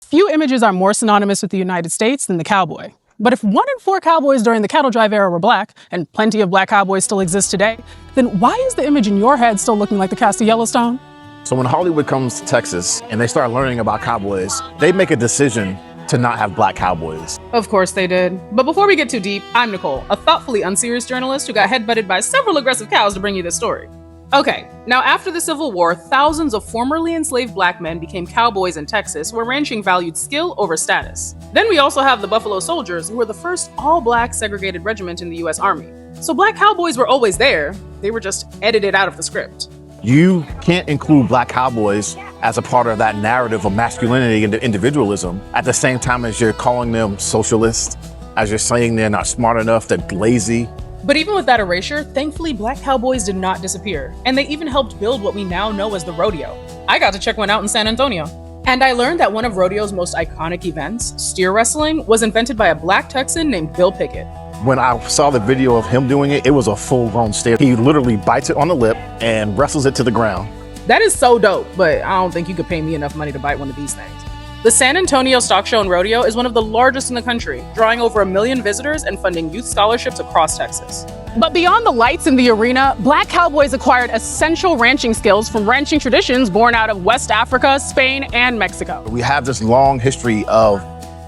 Few images are more synonymous with the United States than the cowboy. But if 1 in 4 cowboys during the cattle drive era were black, and plenty of black cowboys still exist today, then why is the image in your head still looking like the cast of Yellowstone? So when Hollywood comes to Texas and they start learning about cowboys, they make a decision to not have black cowboys. Of course they did. But before we get too deep, I'm Nicole, a thoughtfully unserious journalist who got headbutted by several aggressive cows to bring you this story. Okay, now after the Civil War, thousands of formerly enslaved black men became cowboys in Texas, where ranching valued skill over status. Then we also have the Buffalo Soldiers, who were the first all-black segregated regiment in the US Army. So black cowboys were always there, they were just edited out of the script. You can't include black cowboys as a part of that narrative of masculinity and individualism at the same time as you're calling them socialist, as you're saying they're not smart enough, they're lazy. But even with that erasure, thankfully black cowboys did not disappear, and they even helped build what we now know as the rodeo. I got to check one out in San Antonio. And I learned that one of rodeo's most iconic events, steer wrestling, was invented by a black Texan named Bill Pickett. When I saw the video of him doing it, it was a full-grown steer. He literally bites it on the lip and wrestles it to the ground. That is so dope, but I don't think you could pay me enough money to bite one of these things. The San Antonio Stock Show and Rodeo is one of the largest in the country, drawing over 1 million visitors and funding youth scholarships across Texas. But beyond the lights in the arena, black cowboys acquired essential ranching skills from ranching traditions born out of West Africa, Spain, and Mexico. We have this long history of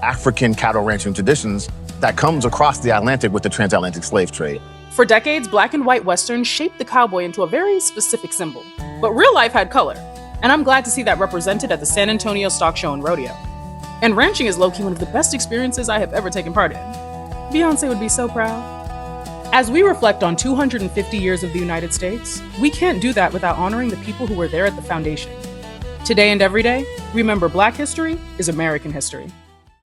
African cattle ranching traditions that comes across the Atlantic with the transatlantic slave trade. For decades, black and white westerns shaped the cowboy into a very specific symbol. But real life had color, and I'm glad to see that represented at the San Antonio Stock Show and Rodeo. And ranching is low-key one of the best experiences I have ever taken part in. Beyonce would be so proud. As we reflect on 250 years of the United States, we can't do that without honoring the people who were there at the foundation. Today and every day, remember Black history is American history.